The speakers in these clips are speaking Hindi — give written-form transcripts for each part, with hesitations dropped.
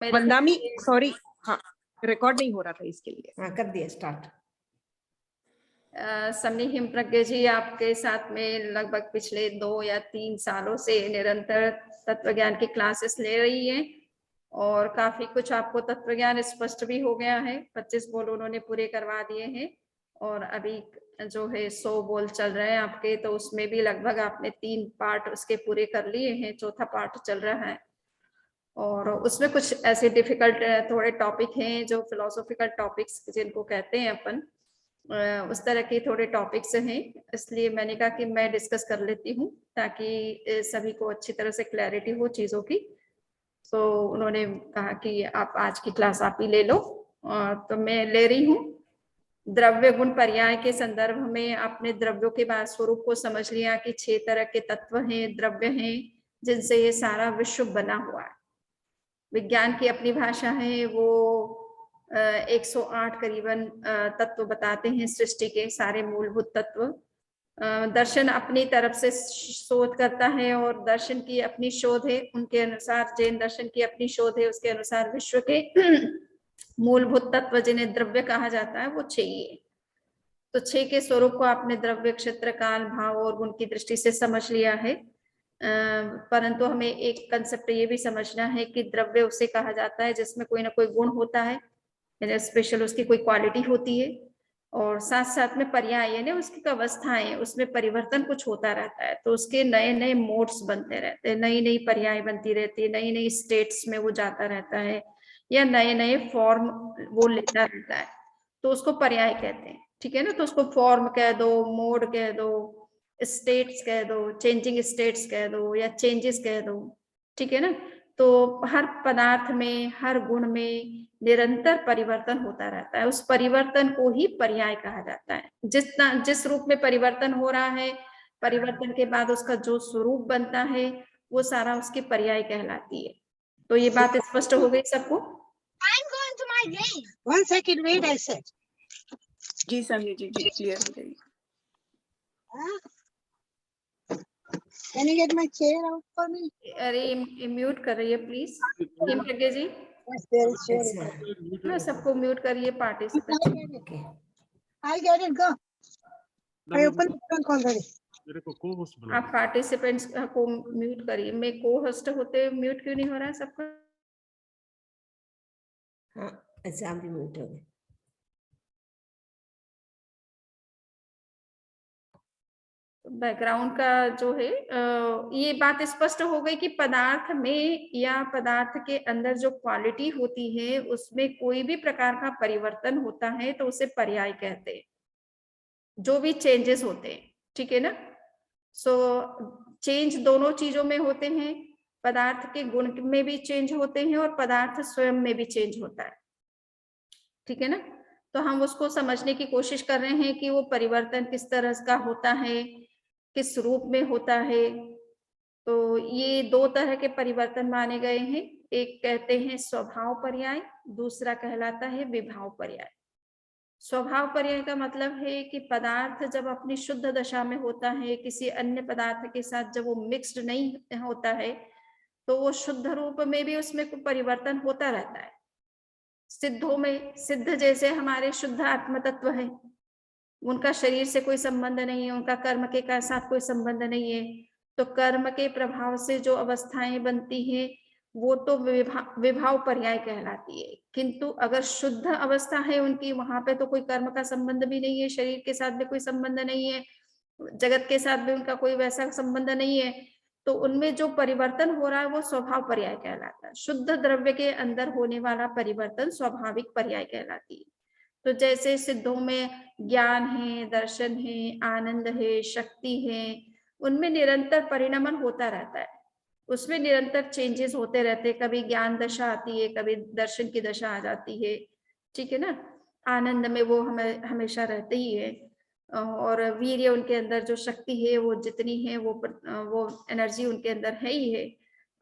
मेरे वंदामी ख्याल से सॉरी, हाँ रिकॉर्ड नहीं हो रहा था इसके लिए। हाँ कर दिया स्टार्ट। सन्नी हिमप्रज्ञ जी आपके साथ में लगभग पिछले 2 या 3 सालों से निरंतर तत्व ज्ञान की क्लासेस ले रही हैं और काफी कुछ आपको तत्व ज्ञान स्पष्ट भी हो गया है। 25 बोल उन्होंने पूरे करवा दिए हैं और अभी जो है 100 बोल चल रहे हैं आपके, तो उसमें भी लगभग आपने 3 पार्ट उसके पूरे कर लिए हैं, चौथा पार्ट चल रहा है। और उसमें कुछ ऐसे डिफिकल्ट थोड़े टॉपिक हैं जो फिलोसॉफिकल टॉपिक्स जिनको कहते हैं अपन, उस तरह के थोड़े टॉपिक्स हैं, इसलिए मैंने कहा कि मैं डिस्कस कर लेती हूँ ताकि सभी को अच्छी तरह से क्लैरिटी हो चीज़ों की। तो उन्होंने कहा कि आप आज की क्लास आप ही ले लो, तो मैं ले रही हूँ। द्रव्य गुण पर्याय के संदर्भ में आपने द्रव्यों के बाद स्वरूप को समझ लिया कि 6 तरह के तत्व हैं, द्रव्य हैं, जिनसे ये सारा विश्व बना हुआ है। विज्ञान की अपनी भाषा है, वो 108 करीबन तत्व बताते हैं सृष्टि के, सारे मूलभूत तत्व। दर्शन अपनी तरफ से शोध करता है और दर्शन की अपनी शोध है, उनके अनुसार जैन दर्शन की अपनी शोध है, उसके अनुसार विश्व के मूलभूत तत्व जिन्हें द्रव्य कहा जाता है वो 6 ही है। तो 6 के स्वरूप को आपने द्रव्य, क्षेत्र, काल, भाव और गुण की दृष्टि से समझ लिया है। परंतु हमें एक कंसेप्ट ये भी समझना है कि द्रव्य उसे कहा जाता है जिसमें कोई ना कोई गुण होता है, यानी स्पेशल उसकी कोई क्वालिटी होती है, और साथ साथ में पर्याय यानी उसकी अवस्थाएं, उसमें परिवर्तन कुछ होता रहता है, तो उसके नए नए मोड्स बनते रहते हैं, नई नई पर्याय बनती रहती है, नई नई स्टेट्स में वो जाता रहता है या नए नए फॉर्म वो लेता रहता है, तो उसको पर्याय कहते हैं। ठीक है ना, तो उसको फॉर्म कह दो, मोड कह दो, स्टेट्स कह दो, चेंजिंग स्टेट्स कह दो या चेंजेस कह दो। ठीक है ना, तो हर पदार्थ में, हर गुण में निरंतर परिवर्तन होता रहता है, उस परिवर्तन को ही पर्याय कहा जाता है। जिस रूप में परिवर्तन हो रहा है, परिवर्तन के बाद उसका जो स्वरूप बनता है वो सारा उसकी पर्याय कहलाती है। तो ये बात स्पष्ट हो गई सबको? I'm going to my game. 1 second, wait, I said. जी सनी जी, जी क्लियर हो गई। Huh? Can you get my chair out for me? अरे म्यूट कर रही है please Himpragya ji. Yes, there is chair. ना सबको म्यूट करिए participant. Okay. I'll get it, go. I opened the trunk already. मेरे को को होस्ट बना आप पार्टिसिपेंट्स को म्यूट करिए। मैं को होस्ट होते म्यूट क्यों नहीं हो रहा है सबका? हाँ ऐसे आप भी म्यूट हो गए। बैकग्राउंड का जो है ये बात स्पष्ट हो गई कि पदार्थ में या पदार्थ के अंदर जो क्वालिटी होती है उसमें कोई भी प्रकार का परिवर्तन होता है तो उसे पर्याय कहते हैं, जो भी चेंजेस होते हैं। ठीक है ना, सो चेंज दोनों चीजों में होते हैं, पदार्थ के गुण में भी चेंज होते हैं और पदार्थ स्वयं में भी चेंज होता है। ठीक है ना, तो हम उसको समझने की कोशिश कर रहे हैं कि वो परिवर्तन किस तरह का होता है, किस रूप में होता है। तो ये 2 तरह के परिवर्तन माने गए हैं, एक कहते हैं स्वभाव पर्याय, दूसरा कहलाता है विभाव पर्याय। स्वभाव पर्याय का मतलब है कि पदार्थ जब अपनी शुद्ध दशा में होता है, किसी अन्य पदार्थ के साथ जब वो मिक्स्ड नहीं होता है, तो वो शुद्ध रूप में भी उसमें कोई परिवर्तन होता रहता है। सिद्धों में, सिद्ध जैसे हमारे शुद्ध आत्म तत्व है, उनका शरीर से कोई संबंध नहीं है, उनका कर्म के साथ कोई संबंध नहीं है, तो कर्म के प्रभाव से जो अवस्थाएं बनती हैं वो तो विभाव पर्याय कहलाती है। किंतु अगर शुद्ध अवस्था है उनकी, वहां पे तो कोई कर्म का संबंध भी नहीं है, शरीर के साथ भी कोई संबंध नहीं है, जगत के साथ भी उनका कोई वैसा संबंध नहीं है, तो उनमें जो परिवर्तन हो रहा है वो स्वभाव पर्याय कहलाता है। शुद्ध द्रव्य के अंदर होने वाला परिवर्तन स्वाभाविक पर्याय कहलाती है। तो जैसे सिद्धों में ज्ञान है, दर्शन है, आनंद है, शक्ति है, उनमें निरंतर परिणमन होता रहता है, उसमें निरंतर चेंजेस होते रहते हैं। कभी ज्ञान दशा आती है, कभी दर्शन की दशा आ जाती है। ठीक है ना, आनंद में वो हमेशा रहते ही है, और वीर्य उनके अंदर जो शक्ति है वो जितनी है वो एनर्जी उनके अंदर है ही है,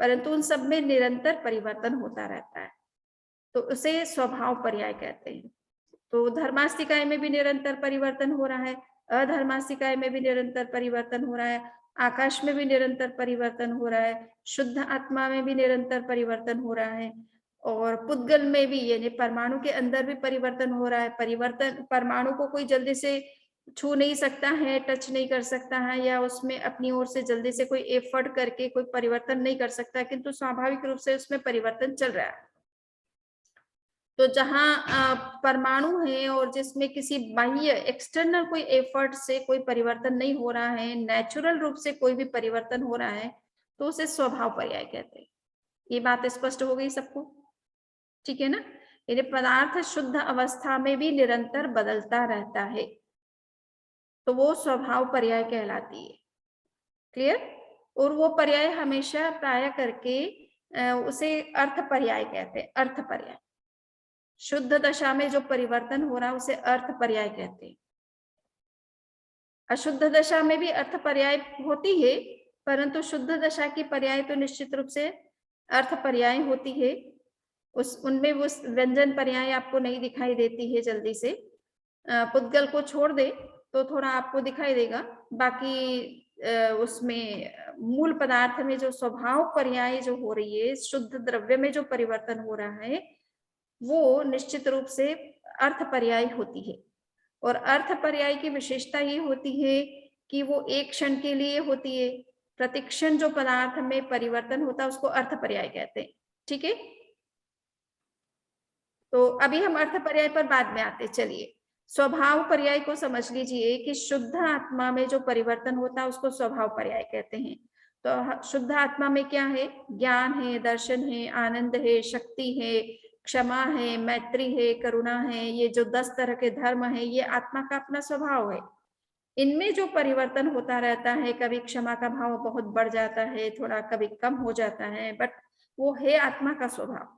परंतु उन सब में निरंतर परिवर्तन होता रहता है, तो उसे स्वभाव पर्याय कहते हैं। तो धर्मास्तिकाय में भी निरंतर परिवर्तन हो रहा है, अधर्मास्तिकाय में भी निरंतर परिवर्तन हो रहा है, आकाश में भी निरंतर परिवर्तन हो रहा है, शुद्ध आत्मा में भी निरंतर परिवर्तन हो रहा है, और पुद्गल में भी, यानी परमाणु के अंदर भी परिवर्तन हो रहा है। परिवर्तन, परमाणु को कोई जल्दी से छू नहीं सकता है, टच नहीं कर सकता है, या उसमें अपनी ओर से जल्दी से कोई एफर्ट करके कोई परिवर्तन नहीं कर सकता, किंतु स्वाभाविक रूप से उसमें परिवर्तन चल रहा है। तो जहां परमाणु है और जिसमें किसी बाह्य एक्सटर्नल कोई एफर्ट से कोई परिवर्तन नहीं हो रहा है, नेचुरल रूप से कोई भी परिवर्तन हो रहा है, तो उसे स्वभाव पर्याय कहते हैं। ये बात स्पष्ट हो गई सबको? ठीक है ना? यानी पदार्थ शुद्ध अवस्था में भी निरंतर बदलता रहता है, तो वो स्वभाव पर्याय कहलाती है। क्लियर? और वो पर्याय हमेशा प्राय करके उसे अर्थ पर्याय कहते हैं। अर्थ पर्याय, शुद्ध दशा में जो परिवर्तन हो रहा है उसे अर्थ पर्याय कहते हैं। अशुद्ध दशा में भी अर्थ पर्याय होती है, परंतु शुद्ध दशा की पर्याय तो निश्चित रूप से अर्थ पर्याय होती है। उनमें वो व्यंजन पर्याय आपको नहीं दिखाई देती है जल्दी से। पुद्गल को छोड़ दे तो थोड़ा आपको दिखाई देगा, बाकी उसमें मूल पदार्थ में जो स्वभाव पर्याय जो हो रही है, शुद्ध द्रव्य में जो परिवर्तन हो रहा है, वो निश्चित रूप से अर्थ पर्याय होती है। और अर्थ पर्याय की विशेषता ये होती है कि वो एक क्षण के लिए होती है। प्रतिक्षण जो पदार्थ में परिवर्तन होता है उसको अर्थ पर्याय कहते हैं। ठीक है? तो अभी हम अर्थ पर्याय पर बाद में आते। चलिए, स्वभाव पर्याय को समझ लीजिए कि शुद्ध आत्मा में जो परिवर्तन होता है उसको स्वभाव पर्याय कहते हैं। तो शुद्ध आत्मा में क्या है? ज्ञान है, दर्शन है, आनंद है, शक्ति है, क्षमा है, मैत्री है, करुणा है। ये जो 10 तरह के धर्म है, ये आत्मा का अपना स्वभाव है। इनमें जो परिवर्तन होता रहता है, कभी क्षमा का भाव बहुत बढ़ जाता है, थोड़ा कभी कम हो जाता है, बट वो है आत्मा का स्वभाव।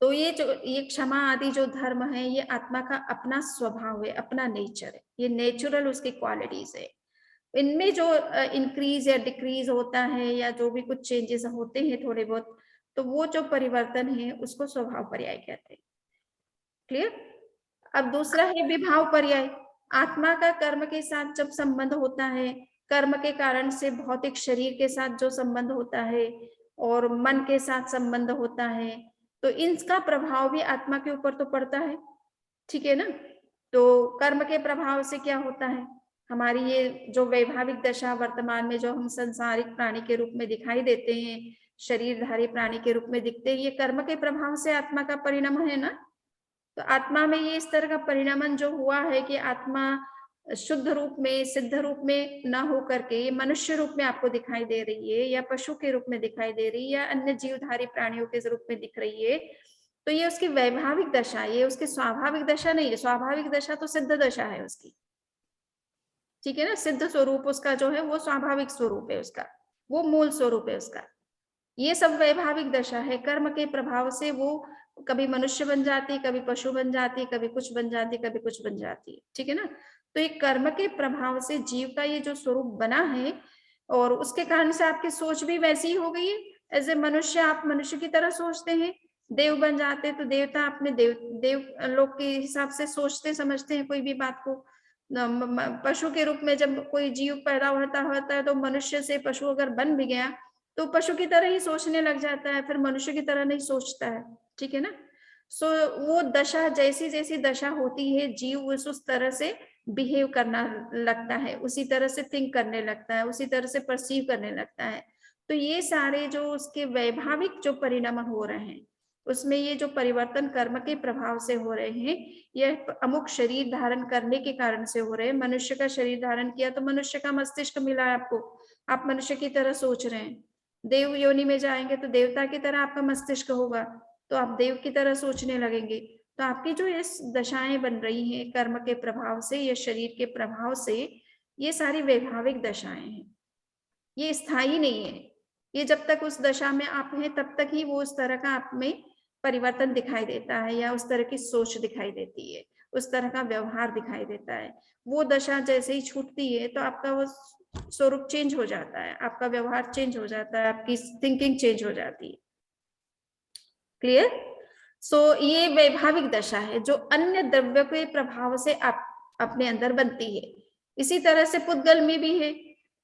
तो ये क्षमा आदि जो धर्म है, ये आत्मा का अपना स्वभाव है, अपना नेचर है, ये नेचुरल उसकी क्वालिटीज है। इनमें जो इंक्रीज या डिक्रीज होता है, या जो भी कुछ चेंजेस होते हैं थोड़े बहुत, तो वो जो परिवर्तन है उसको स्वभाव पर्याय कहते हैं। क्लियर? अब दूसरा है विभाव पर्याय। आत्मा का कर्म के साथ जब संबंध होता है, कर्म के कारण से भौतिक शरीर के साथ जो संबंध होता है और मन के साथ संबंध होता है, तो इनका प्रभाव भी आत्मा के ऊपर तो पड़ता है। ठीक है ना? तो कर्म के प्रभाव से क्या होता है, हमारी ये जो वैभाविक दशा वर्तमान में जो हम संसारिक प्राणी के रूप में दिखाई देते हैं, शरीरधारी प्राणी के रूप में दिखते हैं, ये कर्म के प्रभाव से आत्मा का परिणाम है ना। तो आत्मा में ये इस तरह का परिणामन जो हुआ है कि आत्मा शुद्ध रूप में, सिद्ध रूप में न हो करके मनुष्य रूप में आपको दिखाई दे रही है, या पशु के रूप में दिखाई दे रही है, या अन्य जीवधारी प्राणियों के रूप में दिख रही है, तो ये उसकी वैभाविक दशा, ये उसकी स्वाभाविक दशा नहीं है। स्वाभाविक दशा तो सिद्ध दशा है उसकी। ठीक है ना? सिद्ध स्वरूप उसका जो है वो स्वाभाविक स्वरूप है उसका, वो मूल स्वरूप है उसका। ये सब वैभाविक दशा है। कर्म के प्रभाव से वो कभी मनुष्य बन जाती, कभी पशु बन जाती, कभी कुछ बन जाती, कभी कुछ बन जाती। ठीक है ना? तो एक कर्म के प्रभाव से जीव का ये जो स्वरूप बना है, और उसके कारण से आपकी सोच भी वैसी ही हो गई है। एज ए मनुष्य आप मनुष्य की तरह सोचते हैं, देव बन जाते तो देवता अपने देव लोक के हिसाब से सोचते समझते हैं कोई भी बात को। पशु के रूप में जब कोई जीव पैदा होता है तो मनुष्य से पशु अगर बन भी गया तो पशु की तरह ही सोचने लग जाता है, फिर मनुष्य की तरह नहीं सोचता है। ठीक है ना? सो वो दशा, जैसी जैसी दशा होती है, जीव उस तरह से बिहेव करना लगता है, उसी तरह से थिंक करने लगता है, उसी तरह से परसीव करने लगता है। तो ये सारे जो उसके वैभाविक जो परिणाम हो रहे हैं, उसमें ये जो परिवर्तन कर्म के प्रभाव से हो रहे हैं, यह अमुक शरीर धारण करने के कारण से हो रहे हैं। मनुष्य का शरीर धारण किया तो मनुष्य का मस्तिष्क मिला है आपको, आप मनुष्य की तरह सोच रहे हैं। देव योनि में जाएंगे तो देवता की तरह आपका मस्तिष्क होगा, तो आप देव की तरह सोचने लगेंगे। तो आपकी जो ये दशाएं बन रही हैं कर्म के प्रभाव से या शरीर के प्रभाव से, ये सारी वैभाविक दशाएं हैं, ये स्थायी नहीं है। ये जब तक उस दशा में आप हैं तब तक ही वो उस तरह का आप में परिवर्तन दिखाई देता है, या उस तरह की सोच दिखाई देती है, उस तरह का व्यवहार दिखाई देता है। वो दशा जैसे ही छूटती है तो आपका वो स्वरूप चेंज हो जाता है, आपका व्यवहार चेंज हो जाता है, आपकी थिंकिंग चेंज हो जाती है। क्लियर? सो ये वैभाविक दशा है जो अन्य द्रव्य के प्रभाव से आप अपने अंदर बनती है। इसी तरह से पुद्गल में भी है।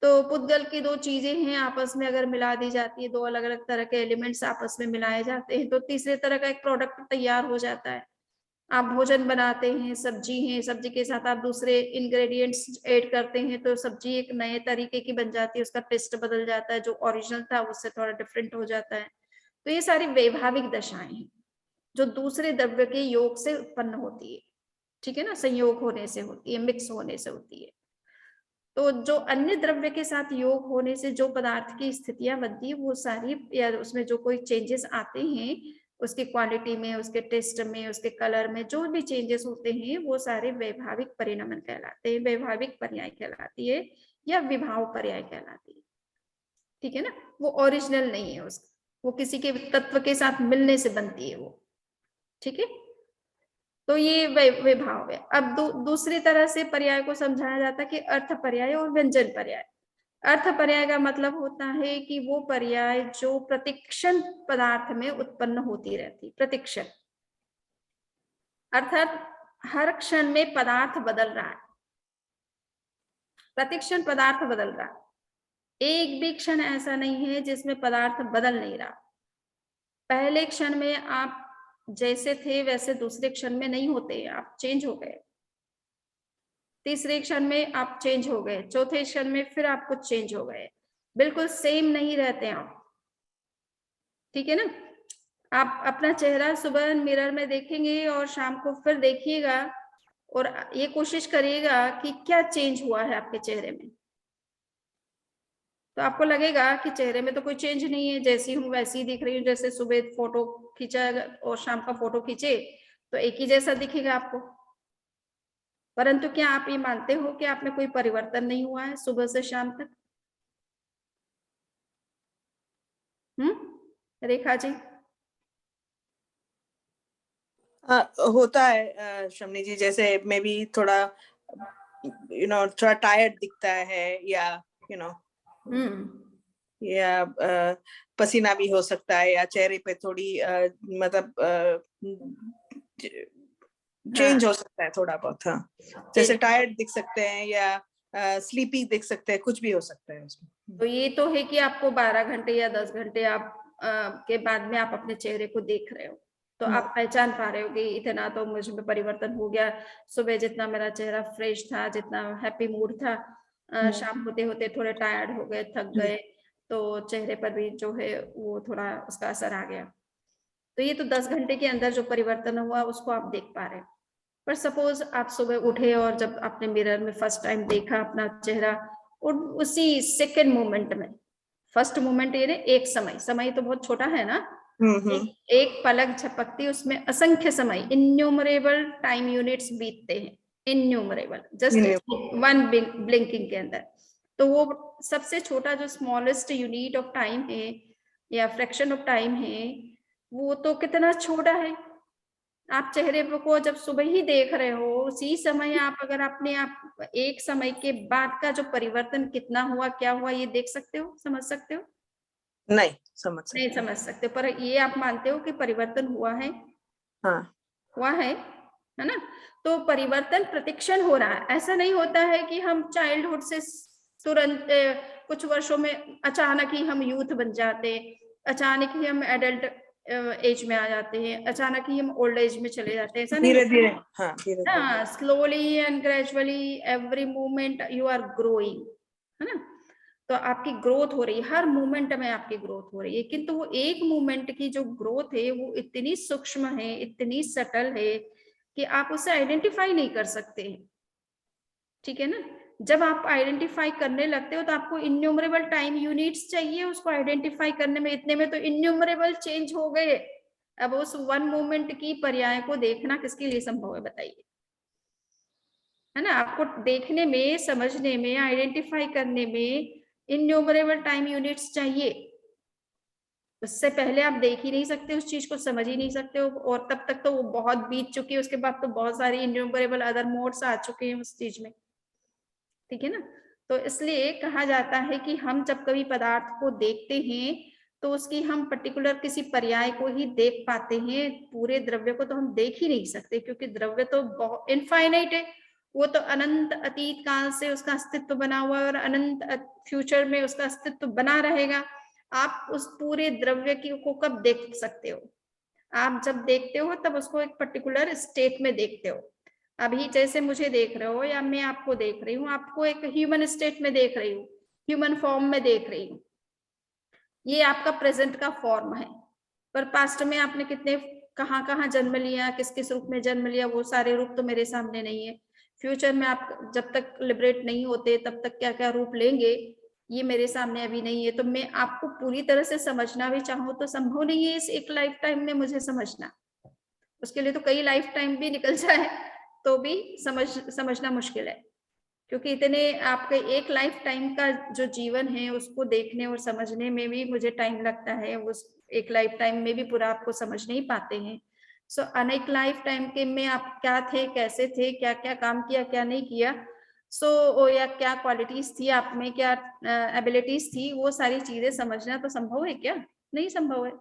तो पुद्गल की दो चीजें हैं, आपस में अगर मिला दी जाती है, दो अलग अलग तरह के एलिमेंट्स आपस में मिलाए जाते हैं तो तीसरे तरह का एक प्रोडक्ट तैयार हो जाता है। आप भोजन बनाते हैं, सब्जी है, सब्जी के साथ आप दूसरे इंग्रेडिएंट्स ऐड करते हैं तो सब्जी एक नए तरीके की बन जाती है, उसका टेस्ट बदल जाता है, जो ओरिजिनल था उससे थोड़ा डिफरेंट हो जाता है। तो ये सारी वैभाविक दशाएं हैं जो दूसरे द्रव्य के योग से उत्पन्न होती है, ठीक है ना, संयोग होने से होती है, मिक्स होने से होती है। तो जो अन्य द्रव्य के साथ योग होने से जो पदार्थ की स्थितियां बनती है वो सारी, या उसमें जो कोई चेंजेस आते हैं उसकी क्वालिटी में, उसके टेस्ट में, उसके कलर में, जो भी चेंजेस होते हैं वो सारे वैभाविक परिणमन कहलाते हैं, वैभाविक पर्याय कहलाती है या विभाव पर्याय कहलाती है, ठीक है ना। वो ओरिजिनल नहीं है उसका, वो किसी के तत्व के साथ मिलने से बनती है वो, ठीक है। तो ये विभाव है। अब दूसरी तरह से पर्याय को समझाया जाता है कि अर्थ पर्याय और व्यंजन पर्याय। अर्थ पर्याय का मतलब होता है कि वो पर्याय जो प्रतिक्षण पदार्थ में उत्पन्न होती रहती, प्रतिक्षण अर्थात हर क्षण में पदार्थ बदल रहा है, प्रतिक्षण पदार्थ बदल रहा है, एक भी क्षण ऐसा नहीं है जिसमें पदार्थ बदल नहीं रहा। पहले क्षण में आप जैसे थे वैसे दूसरे क्षण में नहीं होते, आप चेंज हो गए, तीसरे क्षण में आप चेंज हो गए, चौथे क्षण में फिर आप कुछ चेंज हो गए, बिल्कुल सेम नहीं रहते आप, ठीक है ना। आप अपना चेहरा सुबह मिरर में देखेंगे और शाम को फिर देखिएगा और ये कोशिश करिएगा कि क्या चेंज हुआ है आपके चेहरे में, तो आपको लगेगा कि चेहरे में तो कोई चेंज नहीं है, जैसी हूँ वैसी ही दिख रही हूँ, जैसे सुबह फोटो खींचा और शाम का फोटो खींचे तो एक ही जैसा दिखेगा आपको। परंतु क्या आप ये मानते हो कि आप में कोई परिवर्तन नहीं हुआ है सुबह से शाम तक? रेखा जी? होता है शमनी जी, जैसे मे बी थोड़ा थोड़ा टायर्ड दिखता है, या या पसीना भी हो सकता है, या चेहरे पे थोड़ी मतलब चेंज हो सकता है थोड़ा बहुत। हाँ, जैसे टायर्ड दिख सकते हैं या स्लीपी दिख सकते हैं, कुछ भी हो सकता है उसमें। तो ये तो है कि आपको 12 घंटे या 10 घंटे आप के बाद में आप अपने चेहरे को देख रहे हो, तो आप पहचान पा रहे हो कि इतना तो मुझ में परिवर्तन हो गया। सुबह जितना मेरा चेहरा फ्रेश था, जितना हैप्पी मूड था, शाम होते होते थोड़े टायर्ड हो गए, थक गए, तो चेहरे पर भी जो है वो थोड़ा उसका असर आ गया। तो ये तो 10 घंटे के अंदर जो परिवर्तन हुआ उसको आप देख पा रहे हैं। पर सपोज आप सुबह उठे और जब आपने मिरर में फर्स्ट टाइम देखा अपना चेहरा, और उसी सेकेंड मोमेंट में, फर्स्ट मोमेंट ये एक समय तो बहुत छोटा है ना, एक पलक झपकती उसमें असंख्य समय, इन्यूमरेबल टाइम यूनिट्स बीतते हैं, इन्यूमरेबल, जस्ट वन ब्लिंकिंग के अंदर। तो वो सबसे छोटा जो स्मॉलेस्ट यूनिट ऑफ टाइम है या फ्रैक्शन ऑफ टाइम है, वो तो कितना छोटा है। आप चेहरे को जब सुबह ही देख रहे हो, उसी समय आप अगर अपने आप एक समय के बाद का जो परिवर्तन कितना हुआ, क्या हुआ, ये देख सकते हो, समझ सकते हो? नहीं समझ सकते, पर ये आप मानते हो कि परिवर्तन हुआ है? हाँ, हुआ है ना। तो परिवर्तन प्रतिक्षण हो रहा है, ऐसा नहीं होता है कि हम चाइल्डहुड से तुरंत कुछ वर्षों में अचानक ही हम यूथ बन जाते, अचानक ही हम एडल्ट एज में आ जाते हैं, अचानक ही हम ओल्ड एज में चले जाते हैं, ऐसा नहीं धीरे होता। धीरे slowly and gradually every moment you are growing, है ना। तो आपकी ग्रोथ हो रही है, हर मोमेंट में आपकी ग्रोथ हो रही है, किंतु वो एक मोमेंट की जो ग्रोथ है वो इतनी सूक्ष्म है, इतनी सटल है कि आप उसे आइडेंटिफाई नहीं कर सकते, ठीक है ना। जब आप आइडेंटिफाई करने लगते हो तो आपको इन्यूमरेबल टाइम यूनिट्स चाहिए उसको आइडेंटिफाई करने में, इतने में तो इन्यूमरेबल चेंज हो गए। अब उस वन मोमेंट की पर्याय को देखना किसके लिए संभव है बताइए, है ना। आपको देखने में, समझने में, आइडेंटिफाई करने में इन्यूमरेबल टाइम यूनिट्स चाहिए, उससे पहले आप देख ही नहीं सकते उस चीज को, समझ ही नहीं सकते हो, और तब तक तो वो बहुत बीत चुकी है, उसके बाद तो बहुत सारी इन्यूमरेबल अदर मोड्स आ चुके हैं उस चीज में, ठीक है ना। तो इसलिए कहा जाता है कि हम जब कभी पदार्थ को देखते हैं तो उसकी हम पर्टिकुलर किसी पर्याय को ही देख पाते हैं, पूरे द्रव्य को तो हम देख ही नहीं सकते, क्योंकि द्रव्य तो बहुत इनफाइनाइट है, वो तो अनंत अतीत काल से उसका अस्तित्व बना हुआ है और अनंत फ्यूचर में उसका अस्तित्व बना रहेगा। आप उस पूरे द्रव्य की को कब देख सकते हो? आप जब देखते हो तब उसको एक पर्टिकुलर स्टेट में देखते हो। अभी जैसे मुझे देख रहे हो या मैं आपको देख रही हूँ, आपको एक ह्यूमन स्टेट में देख रही हूँ, ह्यूमन फॉर्म में देख रही हूँ। ये आपका प्रेजेंट का फॉर्म है, पर पास्ट में आपने कितने कहाँ कहाँ जन्म लिया, किस किस रूप में जन्म लिया, वो सारे रूप तो मेरे सामने नहीं है। फ्यूचर में आप जब तक लिबरेट नहीं होते तब तक क्या क्या रूप लेंगे, ये मेरे सामने अभी नहीं है। तो मैं आपको पूरी तरह से समझना भी चाहूँ तो संभव नहीं है इस एक लाइफ टाइम में मुझे समझना। उसके लिए तो कई लाइफ टाइम भी निकल जाए तो भी समझना मुश्किल है, क्योंकि इतने आपके एक लाइफ टाइम का जो जीवन है उसको देखने और समझने में भी मुझे टाइम लगता है। उस एक लाइफ टाइम में भी पूरा आपको समझ नहीं पाते हैं। सो अनेक लाइफ टाइम के में आप क्या थे, कैसे थे, क्या क्या काम किया, क्या नहीं किया, या क्या क्वालिटीज थी आप में, क्या एबिलिटीज थी, वो सारी चीजें समझना तो संभव है क्या? नहीं संभव है।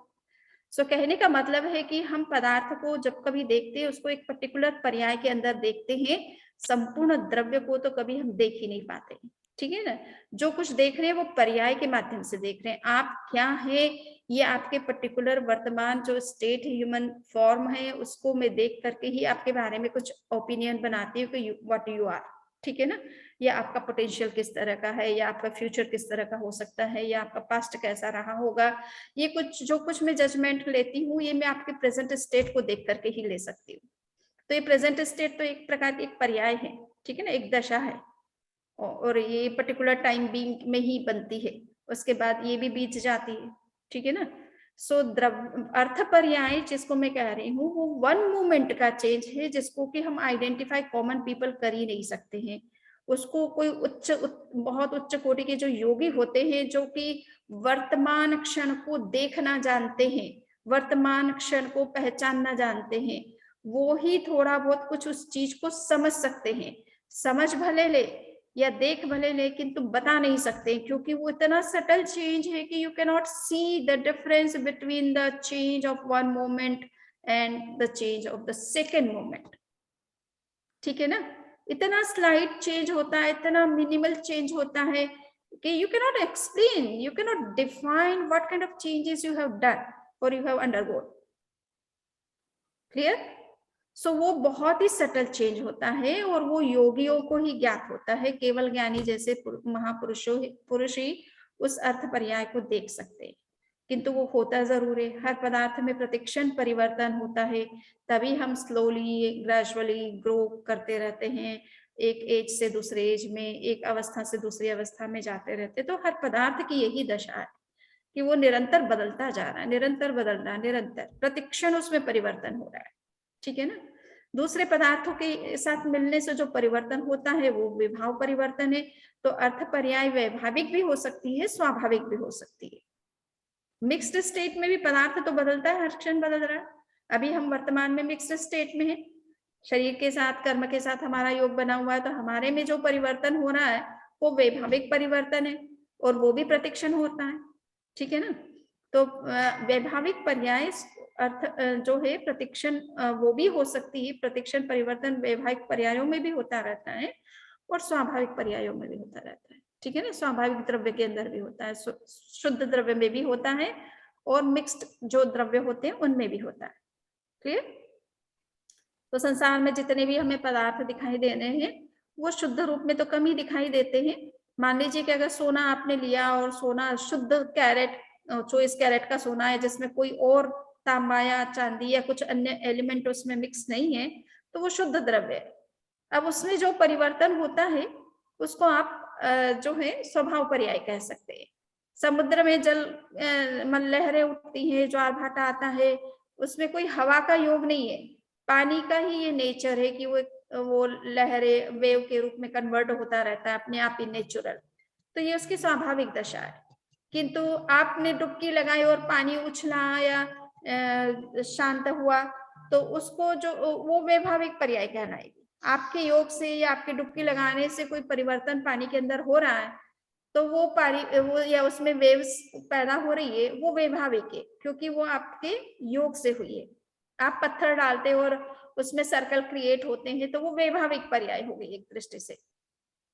कहने का मतलब है कि हम पदार्थ को जब कभी देखते हैं उसको एक पर्टिकुलर पर्याय के अंदर देखते हैं, संपूर्ण द्रव्य को तो कभी हम देख ही नहीं पाते। ठीक है ना? जो कुछ देख रहे हैं वो पर्याय के माध्यम से देख रहे हैं। आप क्या है, ये आपके पर्टिकुलर वर्तमान जो स्टेट ह्यूमन फॉर्म है उसको मैं देख करके ही आपके बारे में कुछ ओपिनियन बनाती हूँ कि व्हाट यू आर। ठीक है ना? या आपका पोटेंशियल किस तरह का है, या आपका फ्यूचर किस तरह का हो सकता है, या आपका पास्ट कैसा रहा होगा, ये कुछ जो कुछ मैं जजमेंट लेती हूँ ये मैं आपके प्रेजेंट स्टेट को देख करके ही ले सकती हूँ। तो ये प्रेजेंट स्टेट तो एक प्रकार की एक पर्याय है, ठीक है ना, एक दशा है, और ये पर्टिकुलर टाइम बीइंग में ही बनती है, उसके बाद ये भी बीत जाती है। ठीक है ना? सो अर्थ पर्याय जिसको मैं कह रही हूँ वो वन मोमेंट का चेंज है, जिसको कि हम आइडेंटिफाई कॉमन पीपल कर ही नहीं सकते हैं। उसको कोई बहुत उच्च कोटि के जो योगी होते हैं जो कि वर्तमान क्षण को देखना जानते हैं, वर्तमान क्षण को पहचानना जानते हैं, वो ही थोड़ा बहुत कुछ उस चीज को समझ सकते हैं। समझ भले ले या देख भले, लेकिन तुम बता नहीं सकते, क्योंकि वो इतना सटल चेंज है कि you can not see the difference between the change of one moment and the change of the second moment. ठीक है ना? इतना स्लाइड चेंज होता है, इतना मिनिमल चेंज होता है कि you can not explain, you can not define what kind of changes you have done और यू हैव अंडरगोन। क्लियर? सो वो बहुत ही सटल चेंज होता है और वो योगियों को ही ज्ञात होता है। केवल ज्ञानी जैसे पुरुष ही उस अर्थ पर्याय को देख सकते हैं, किंतु वो होता जरूर है। हर पदार्थ में प्रतिक्षण परिवर्तन होता है, तभी हम स्लोली ग्रेजुअली ग्रो करते रहते हैं, एक एज से दूसरे एज में, एक अवस्था से दूसरी अवस्था में जाते रहते। तो हर पदार्थ की यही दशा है कि वो निरंतर बदलता जा रहा है, निरंतर बदल रहा है, निरंतर प्रतिक्षण उसमें परिवर्तन हो रहा है। ठीक है ना? दूसरे पदार्थों के साथ मिलने से जो परिवर्तन होता है वो विभाव परिवर्तन है। तो अर्थ पर्याय वैभाविक भी हो सकती है, स्वाभाविक भी हो सकती है। मिक्स्ड स्टेट में भी पदार्थ तो बदलता है, हर क्षण बदल रहा है। अभी हम वर्तमान में मिक्स्ड स्टेट में है, शरीर के साथ कर्म के साथ हमारा योग बना हुआ है, तो हमारे में जो परिवर्तन हो रहा है वो वैभाविक परिवर्तन है और वो भी प्रतिक्षण होता है। ठीक है ना? तो वैभाविक पर्याय अर्थ जो है प्रतिक्षण, वो भी हो सकती है। प्रतिक्षण परिवर्तन वैभाविक पर्यायों में भी होता रहता है और स्वाभाविक पर्यायों में भी होता रहता है। ठीक है ना? स्वाभाविक द्रव्य के अंदर भी होता है, शुद्ध द्रव्य में भी होता है और मिक्स्ड जो द्रव्य होते हैं उनमें भी होता है। क्लियर? तो संसार में जितने भी हमें पदार्थ दिखाई दे रहे हैं वो शुद्ध रूप में तो कम ही दिखाई देते हैं। मान लीजिए कि अगर सोना आपने लिया और सोना शुद्ध कैरेट, 24 कैरेट का सोना है जिसमें कोई और तांबा या चांदी या कुछ अन्य एलिमेंट उसमें मिक्स नहीं है, तो वो शुद्ध द्रव्य है। अब उसमें जो परिवर्तन होता है उसको आप जो है स्वभाव पर्याय कह सकते हैं। समुद्र में जल लहरें उठती हैं, ज्वार भाटा आता है, उसमें कोई हवा का योग नहीं है, पानी का ही ये नेचर है कि वो लहरें वेव के रूप में कन्वर्ट होता रहता है अपने आप ही, नेचुरल। तो ये उसकी स्वाभाविक दशा है। किंतु आपने डुबकी लगाई और पानी उछला या शांत हुआ तो उसको जो वो वैभाविक पर्याय कहलाएगी। आपके योग से या आपके डुबकी लगाने से कोई परिवर्तन पानी के अंदर हो रहा है तो वो वो या उसमें वेव्स पैदा हो रही है, वो वैभाविक है क्योंकि वो आपके योग से हुई है। आप पत्थर डालते हो और उसमें सर्कल क्रिएट होते हैं, तो वो वैभाविक पर्याय हो गई एक दृष्टि से,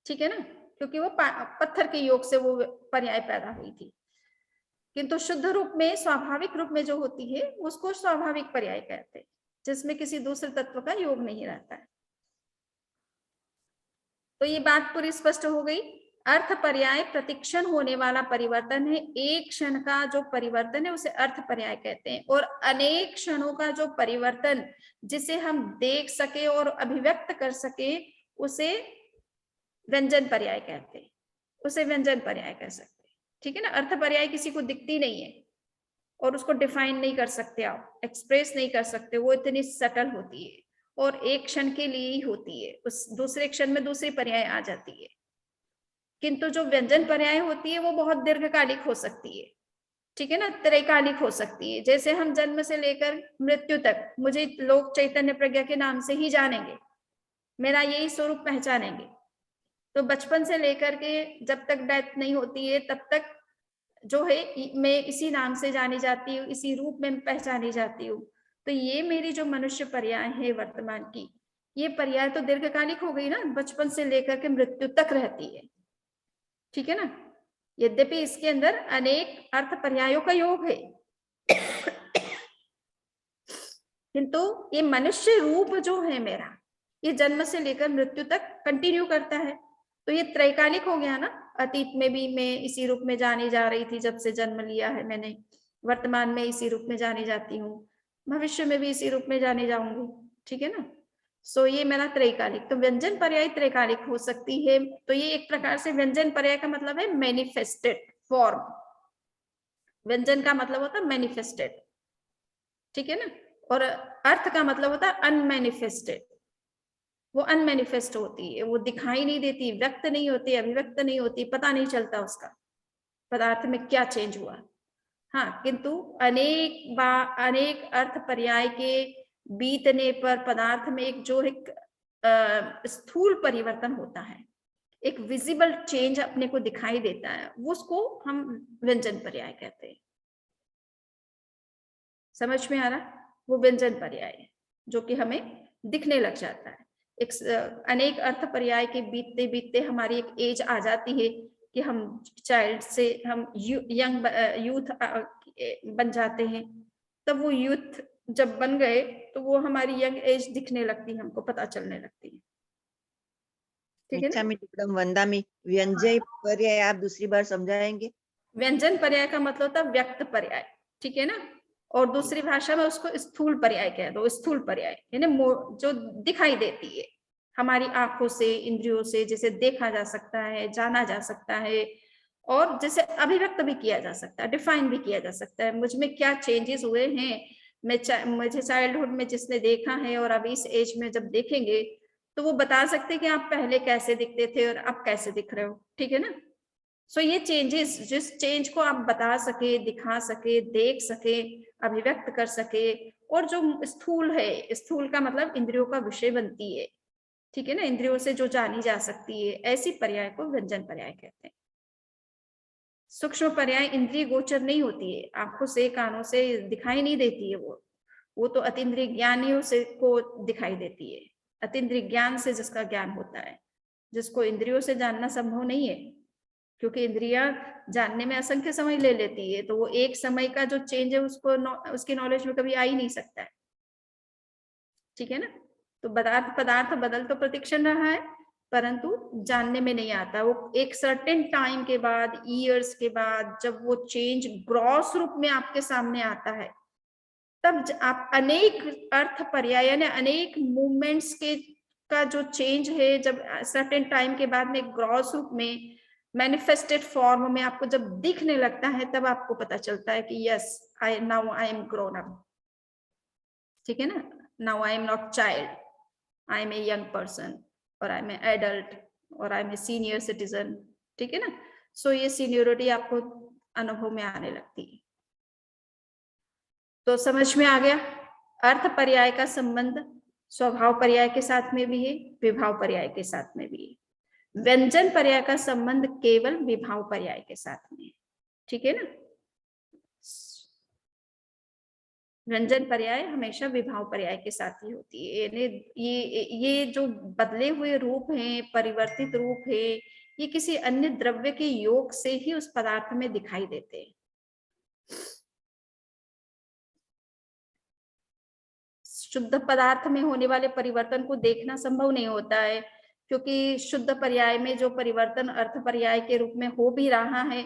ठीक है ना, क्योंकि वो पत्थर के योग से वो पर्याय पैदा हुई थी। किंतु शुद्ध रूप में, स्वाभाविक रूप में जो होती है उसको स्वाभाविक पर्याय कहते हैं, जिसमें किसी दूसरे तत्व का योग नहीं रहता है। तो ये बात पूरी स्पष्ट हो गई। अर्थ पर्याय प्रतिक्षण होने वाला परिवर्तन है। एक क्षण का जो परिवर्तन है उसे अर्थ पर्याय कहते हैं, और अनेक क्षणों का जो परिवर्तन जिसे हम देख सके और अभिव्यक्त कर सके उसे व्यंजन पर्याय कहते हैं, उसे व्यंजन पर्याय कह सकते हैं, ठीक है ना। अर्थ पर्याय किसी को दिखती नहीं है और उसको डिफाइन नहीं कर सकते, आप एक्सप्रेस नहीं कर सकते, वो इतनी सटल होती है और एक क्षण के लिए ही होती है, उस दूसरे क्षण में दूसरी पर्याय आ जाती है। किंतु जो व्यंजन पर्याय होती है वो बहुत दीर्घकालिक हो सकती है, ठीक है ना, त्रैकालिक हो सकती है। जैसे हम जन्म से लेकर मृत्यु तक मुझे लोग चैतन्य प्रज्ञा के नाम से ही जानेंगे, मेरा यही स्वरूप पहचानेंगे। तो बचपन से लेकर के जब तक डेथ नहीं होती है तब तक जो है मैं इसी नाम से जानी जाती हूँ, इसी रूप में पहचानी जाती हूँ। तो ये मेरी जो मनुष्य पर्याय है वर्तमान की, ये पर्याय तो दीर्घकालिक हो गई ना, बचपन से लेकर के मृत्यु तक रहती है, ठीक है ना। यद्यपि इसके अंदर अनेक अर्थ पर्यायों का योग है, किंतु ये मनुष्य रूप जो है मेरा, ये जन्म से लेकर मृत्यु तक कंटिन्यू करता है। तो ये त्रैकालिक हो गया ना। अतीत में भी मैं इसी रूप में जानी जा रही थी जब से जन्म लिया है मैंने, वर्तमान में इसी रूप में जानी जाती हूँ, भविष्य में भी इसी रूप में जानी जाऊंगी, ठीक है ना। सो ये मेरा त्रैकालिक। तो व्यंजन पर्याय त्रैकालिक हो सकती है। तो ये एक प्रकार से व्यंजन पर्याय का मतलब है मैनिफेस्टेड फॉर्म। व्यंजन का मतलब होता है मैनिफेस्टेड, ठीक है ना। और अर्थ का मतलब होता है अनमैनिफेस्टेड। वो अनमैनिफेस्ट होती है, वो दिखाई नहीं देती, व्यक्त नहीं होती, अभिव्यक्त नहीं होती, पता नहीं चलता उसका पदार्थ में क्या चेंज हुआ। हाँ, किंतु अनेक अर्थ पर्याय के बीतने पर पदार्थ में एक जो एक स्थूल परिवर्तन होता है, एक विजिबल चेंज अपने को दिखाई देता है, उसको हम व्यंजन पर्याय कहते हैं। समझ में आ रहा? वो व्यंजन पर्याय है जो कि हमें दिखने लग जाता है। एक अनेक अर्थ पर्याय के बीतते बीतते हमारी एक एज आ जाती है कि हम चाइल्ड से हम यंग यूथ बन जाते हैं। तब वो यूथ जब बन गए तो वो हमारी यंग एज दिखने लगती है, हमको पता चलने लगती है, ठीक है ना। मैडम वंदा में व्यंजय पर्याय आप दूसरी बार समझाएंगे? व्यंजन पर्याय का मतलब होता है व्यक्त पर्याय, ठीक है ना। और दूसरी भाषा में उसको स्थूल पर्याय कह दो। स्थूल पर्याय यानी जो दिखाई देती है हमारी आंखों से, इंद्रियों से, जिसे देखा जा सकता है, जाना जा सकता है, और जिसे अभिव्यक्त भी किया जा सकता है, डिफाइन भी किया जा सकता है। मुझ में क्या चेंजेस हुए हैं, मुझे चाइल्डहुड में जिसने देखा है और अभी इस एज में जब देखेंगे तो वो बता सकते हैं कि आप पहले कैसे दिखते थे और अब कैसे दिख रहे हो, ठीक है ना। सो ये चेंजेस, जिस चेंज को आप बता सके, दिखा सके, देख सके, अभिव्यक्त कर सके, और जो स्थूल है, स्थूल का मतलब इंद्रियों का विषय बनती है, ठीक है ना, इंद्रियों से जो जानी जा सकती है, ऐसी पर्याय को व्यंजन पर्याय कहते हैं। सूक्ष्म पर्याय इंद्रिय गोचर नहीं होती है, आंखों से, कानों से दिखाई नहीं देती है, वो तो अतीन्द्रिय ज्ञानियों से को दिखाई देती है। अतीन्द्रिय ज्ञान से जिसका ज्ञान होता है, जिसको इंद्रियों से जानना संभव नहीं है, क्योंकि इंद्रियां जानने में असंख्य समय ले लेती है, तो वो एक समय का जो चेंज है उसको उसकी नॉलेज में कभी आ ही नहीं सकता है, ठीक है ना। तो पदार्थ बदल तो प्रतिक्षण रहा है, परंतु जानने में नहीं आता। वो एक सर्टेन टाइम के बाद, ईयर्स के बाद, जब वो चेंज ग्रॉस रूप में आपके सामने आता है, तब आप अनेक अर्थ पर्याय यानी अनेक मूवमेंट्स के का जो चेंज है, जब सर्टेन टाइम के बाद में ग्रॉस रूप में, मैनिफेस्टेड फॉर्म में आपको जब दिखने लगता है, तब आपको पता चलता है कि yes, now I am grown up, ठीक है ना। Now I am not child, I am a young person, और आई एम ए एडल्ट, और I am a senior citizen, ठीक है ना। सो ये सीनियरिटी आपको अनुभव में आने लगती है। तो समझ में आ गया, अर्थ पर्याय का संबंध स्वभाव पर्याय के साथ में भी है, विभाव पर्याय के साथ में भी है। व्यंजन पर्याय का संबंध केवल विभाव पर्याय के साथ में है, ठीक है ना। व्यंजन पर्याय हमेशा विभाव पर्याय के साथ ही होती है। यानी ये जो बदले हुए रूप हैं, परिवर्तित रूप है, ये किसी अन्य द्रव्य के योग से ही उस पदार्थ में दिखाई देते हैं। शुद्ध पदार्थ में होने वाले परिवर्तन को देखना संभव नहीं होता है, क्योंकि शुद्ध पर्याय में जो परिवर्तन अर्थ पर्याय के रूप में हो भी रहा है,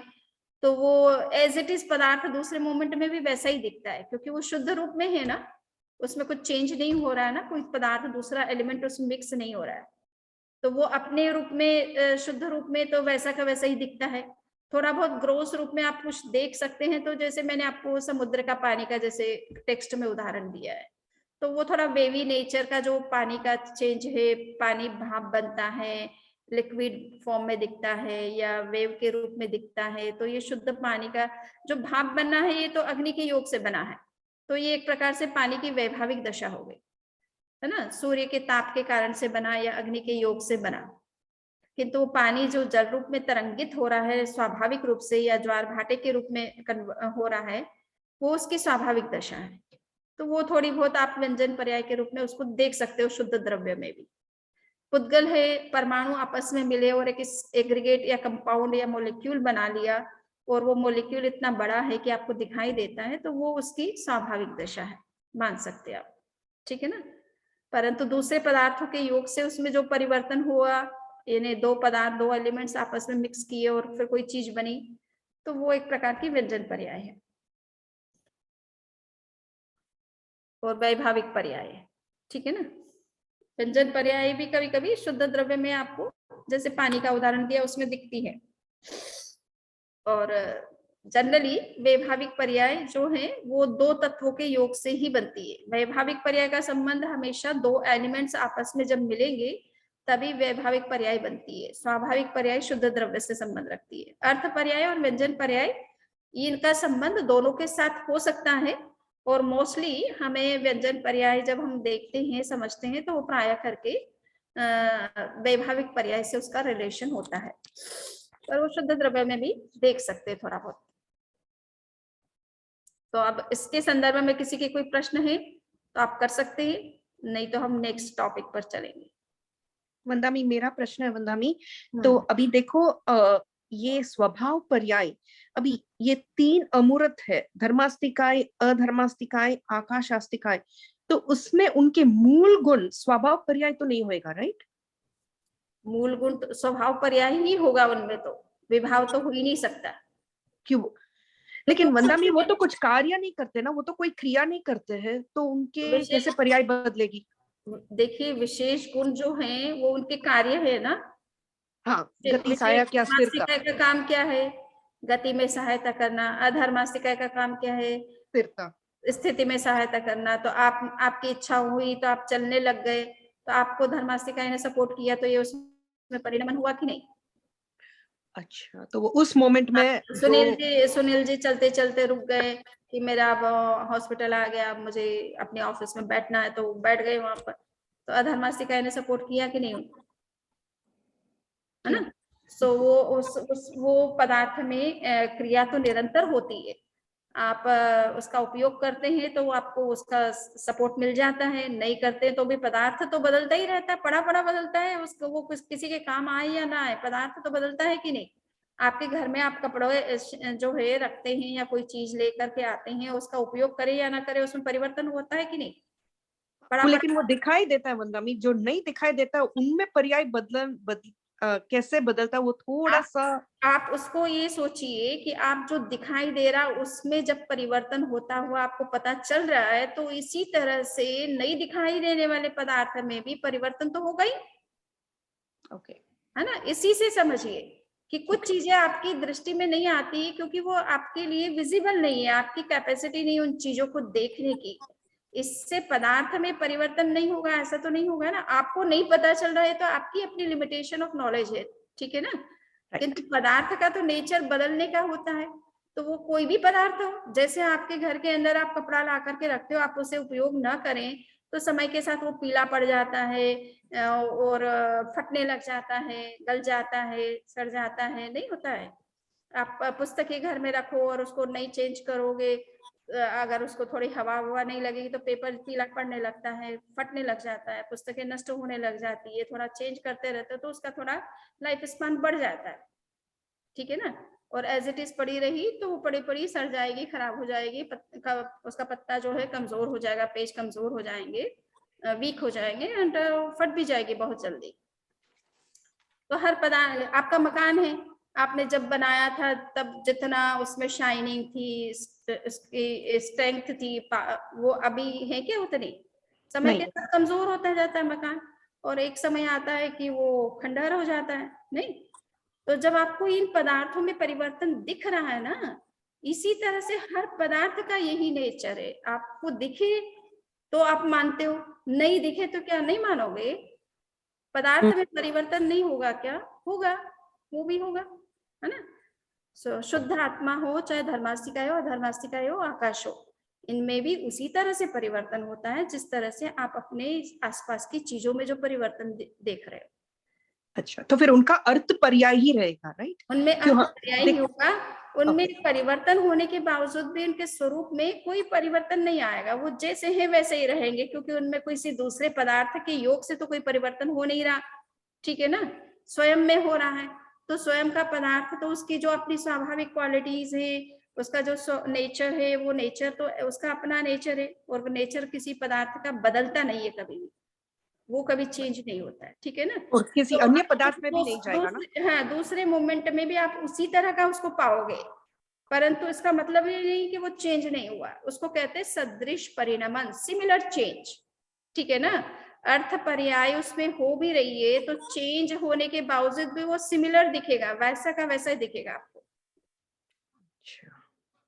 तो वो एज इट इज पदार्थ दूसरे मोमेंट में भी वैसा ही दिखता है, क्योंकि वो शुद्ध रूप में है ना, उसमें कुछ चेंज नहीं हो रहा है ना, कोई पदार्थ दूसरा एलिमेंट उसमें मिक्स नहीं हो रहा है, तो वो अपने रूप में शुद्ध रूप में तो वैसा का वैसा ही दिखता है। थोड़ा बहुत ग्रोस रूप में आप कुछ देख सकते हैं, तो जैसे मैंने आपको समुद्र का पानी का जैसे टेक्स्ट में उदाहरण दिया है, तो वो थोड़ा वेवी नेचर का जो पानी का चेंज है, पानी भाप बनता है, लिक्विड फॉर्म में दिखता है या वेव के रूप में दिखता है, तो ये शुद्ध पानी का जो भाप बनना है, ये तो अग्नि के योग से बना है, तो ये एक प्रकार से पानी की वैभाविक दशा हो गई, है ना, सूर्य के ताप के कारण से बना या अग्नि के योग से बना। किंतु वो पानी जो जल रूप में तरंगित हो रहा है स्वाभाविक रूप से या ज्वार भाटे के रूप में हो रहा है, वो उसकी स्वाभाविक दशा है। तो वो थोड़ी बहुत आप व्यंजन पर्याय के रूप में उसको देख सकते हो शुद्ध द्रव्य में भी। पुद्गल है, परमाणु आपस में मिले और एक एग्रीगेट या कंपाउंड या मोलिक्यूल बना लिया, और वो मोलिक्यूल इतना बड़ा है कि आपको दिखाई देता है, तो वो उसकी स्वाभाविक दशा है, मान सकते हैं आप, ठीक है ना। परंतु दूसरे पदार्थों के योग से उसमें जो परिवर्तन हुआ, यानी दो पदार्थ, दो एलिमेंट्स आपस में मिक्स किए और फिर कोई चीज बनी, तो वो एक प्रकार की व्यंजन पर्याय है और वैभाविक पर्याय है, ठीक है ना। व्यंजन पर्याय भी कभी कभी शुद्ध द्रव्य में आपको, जैसे पानी का उदाहरण दिया, उसमें दिखती है। और जनरली वैभाविक पर्याय जो है वो दो तत्वों के योग से ही बनती है। वैभाविक पर्याय का संबंध हमेशा दो एलिमेंट्स आपस में जब मिलेंगे तभी वैभाविक पर्याय बनती है। स्वाभाविक पर्याय शुद्ध द्रव्य से संबंध रखती है। अर्थ पर्याय और व्यंजन पर्याय, इनका संबंध दोनों के साथ हो सकता है, और मोस्टली हमें व्यंजन पर्याय जब हम देखते हैं, समझते हैं, तो वो प्राय करके वैभाविक पर्याय से उसका रिलेशन होता है, पर वो शुद्ध द्रव्य में भी देख सकते हैं थोड़ा बहुत। तो अब इसके संदर्भ में किसी के कोई प्रश्न है तो आप कर सकते हैं, नहीं तो हम नेक्स्ट टॉपिक पर चलेंगे। वंदामी, मेरा प्रश्न है वंदामी, तो अभी देखो ये स्वभाव पर्याय, अभी ये तीन अमूर्त है, धर्मास्तिकाय, अधर्मास्तिकाय, आकाशास्तिकाय, तो उसमें उनके मूल गुण स्वभाव पर्याय तो नहीं होएगा, राइट? मूल गुण तो स्वभाव पर्याय ही होगा, उनमें तो विभाव तो हो ही नहीं सकता। क्यों? लेकिन वंदामी वो तो कुछ कार्य नहीं करते ना, वो तो कोई क्रिया नहीं करते हैं, तो उनके कैसे पर्याय बदलेगी? देखिए, विशेष गुण जो हैं वो उनके कार्य है ना। हाँ, गति, सहायक या स्थिरता। का काम क्या है? गति में सहायता करना। अधर्मास्तिकाय का काम क्या है? स्थिरता, स्थिति में सहायता करना। तो आपकी इच्छा हुई तो आप चलने लग गए, तो आपको धर्मास्तिकाय ने सपोर्ट किया, तो ये उसमें परिणमन हुआ कि नहीं? अच्छा, तो वो उस मोमेंट में सुनील जी चलते चलते रुक गए कि मेरा अब हॉस्पिटल आ गया, मुझे अपने ऑफिस में बैठना है, तो बैठ गए वहां पर, तो अधर्मास्तिकाय ने सपोर्ट किया कि नहीं उनको, है ना। सो वो पदार्थ में क्रिया तो निरंतर होती है। आप उसका उपयोग करते हैं तो आपको उसका सपोर्ट मिल जाता है, नहीं करते तो भी पदार्थ तो बदलता ही रहता है, पड़ा बदलता है, उसको वो किसी के काम आए या ना आए, पदार्थ तो बदलता है कि नहीं। आपके घर में आप कपड़े जो है रखते हैं या कोई चीज लेकर के आते हैं, उसका उपयोग करें या ना करें, उसमें परिवर्तन होता है कि नहीं? लेकिन वो दिखाई देता है वंदामी, जो नहीं दिखाई देता उनमें पर्याय कैसे बदलता है, वो थोड़ा सा आप उसको ये सोचिए कि आप जो दिखाई दे रहा उसमें जब परिवर्तन होता हुआ आपको पता चल रहा है, तो इसी तरह से नहीं दिखाई देने वाले पदार्थ में भी परिवर्तन तो होगा ही, ओके, है ना। इसी से समझिए कि कुछ चीजें आपकी दृष्टि में नहीं आती क्योंकि वो आपके लिए विजिबल नहीं है, आपकी कैपेसिटी नहीं उन चीजों को देखने की। इससे पदार्थ में परिवर्तन नहीं होगा ऐसा तो नहीं होगा ना, आपको नहीं पता चल रहा है तो आपकी अपनी लिमिटेशन ऑफ नॉलेज है, ठीक है ना। किंतु पदार्थ का तो नेचर बदलने का होता है, तो वो कोई भी पदार्थ हो, जैसे आपके घर के अंदर आप कपड़ा ला करके रखते हो, आप उसे उपयोग न करें तो समय के साथ वो पीला पड़ जाता है और फटने लग जाता है, गल जाता है, सड़ जाता है, नहीं होता है। आप पुस्तकें घर में रखो और उसको नहीं चेंज करोगे अगर उसको थोड़ी हवा नहीं लगेगी तो पेपर पीला पड़ने लगता है, फटने लग जाता है, पुस्तकें नष्ट होने लग जाती है। थोड़ा चेंज करते रहते हो तो उसका थोड़ा लाइफ स्पान बढ़ जाता है, ठीक है ना। और एज इट इज पड़ी रही तो वो पड़ी सड़ जाएगी, खराब हो जाएगी, उसका पत्ता जो है कमजोर हो जाएगा, पेज कमजोर हो जाएंगे, वीक हो जाएंगे एंड फट भी जाएगी बहुत जल्दी। तो हर पदार्थ, आपका मकान है, आपने जब बनाया था तब जितना उसमें शाइनिंग थी, स्ट्रेंथ थी, वो अभी है क्या उतनी? समय के साथ कमजोर होता जाता है मकान, और एक समय आता है कि वो खंडहर हो जाता है, नहीं? तो जब आपको इन पदार्थों में परिवर्तन दिख रहा है ना, इसी तरह से हर पदार्थ का यही नेचर है। आपको दिखे तो आप मानते हो, नहीं दिखे तो क्या नहीं मानोगे? पदार्थ में परिवर्तन नहीं होगा क्या? होगा, वो भी होगा, है ना। सो शुद्ध आत्मा हो, चाहे धर्मास्तिकाय हो, अधर्मास्तिकाय हो, आकाश हो, इनमें भी उसी तरह से परिवर्तन होता है जिस तरह से आप अपने आसपास की चीजों में जो परिवर्तन देख रहे हो। अच्छा, तो फिर उनका अर्थ पर्याय ही रहेगा, राइट? उनमें अर्थ पर्याय ही होगा। उनमें परिवर्तन होने के बावजूद भी उनके स्वरूप में कोई परिवर्तन नहीं आएगा, वो जैसे हैं वैसे ही रहेंगे, क्योंकि उनमें किसी दूसरे पदार्थ के योग से तो कोई परिवर्तन हो नहीं रहा, ठीक है ना। स्वयं में हो रहा है, तो स्वयं का पदार्थ तो उसकी जो अपनी स्वाभाविक क्वालिटीज है, उसका जो नेचर है, वो नेचर तो उसका अपना नेचर है, और नेचर किसी पदार्थ का बदलता नहीं है कभी भी, वो कभी चेंज नहीं होता है, ठीक है ना। और किसी तो अन्य पदार्थ में भी नहीं जाएगा ना? हाँ, दूसरे मोमेंट में भी आप उसी तरह का उसको पाओगे, परंतु इसका मतलब ये नहीं कि वो चेंज नहीं हुआ। उसको कहते हैं सदृश परिणमन, सिमिलर चेंज, ठीक है ना। अर्थ पर्याय उसमें हो भी रही है तो चेंज होने के बावजूद भी वो सिमिलर दिखेगा, वैसा का वैसा ही दिखेगा आपको।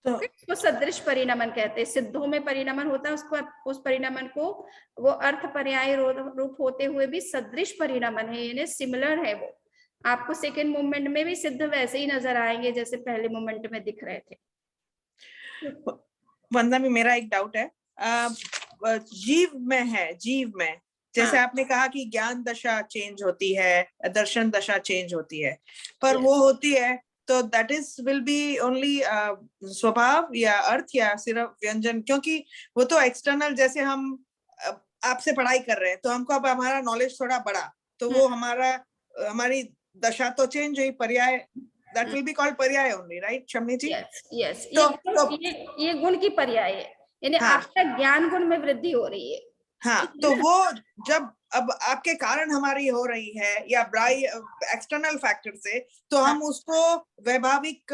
तो उसको सदृश परिणमन कहते हैं। सिद्धों में परिणमन होता है, उसको, उस परिणमन को वो अर्थ पर्याय रूप होते हुए भी सदृश परिणमन है, यानी सिमिलर है। वो आपको सेकेंड मूवमेंट में भी सिद्ध वैसे ही नजर आएंगे जैसे पहले मूवमेंट में दिख रहे थे। वंदना में मेरा एक डाउट है, जीव में है, जीव में जैसे आपने कहा कि ज्ञान दशा चेंज होती है, दर्शन दशा चेंज होती है, पर वो होती है तो that is will be only स्वभाव या अर्थ या सिर्फ व्यंजन? क्योंकि वो तो एक्सटर्नल, जैसे हम आपसे पढ़ाई कर रहे हैं तो हमको अब हमारा नॉलेज थोड़ा बढ़ा, तो वो हमारी दशा तो चेंज हुई, पर्याय, दैट विल बी कॉल्ड पर्याय ओनली, राइट शम्मी जी? यस, ये गुण की पर्याय है, यानी आपका ज्ञान गुण में वृद्धि हो रही है। हाँ, तो वो जब अब आपके कारण हमारी हो रही है या एक्सटर्नल फैक्टर से, तो हम उसको वैभाविक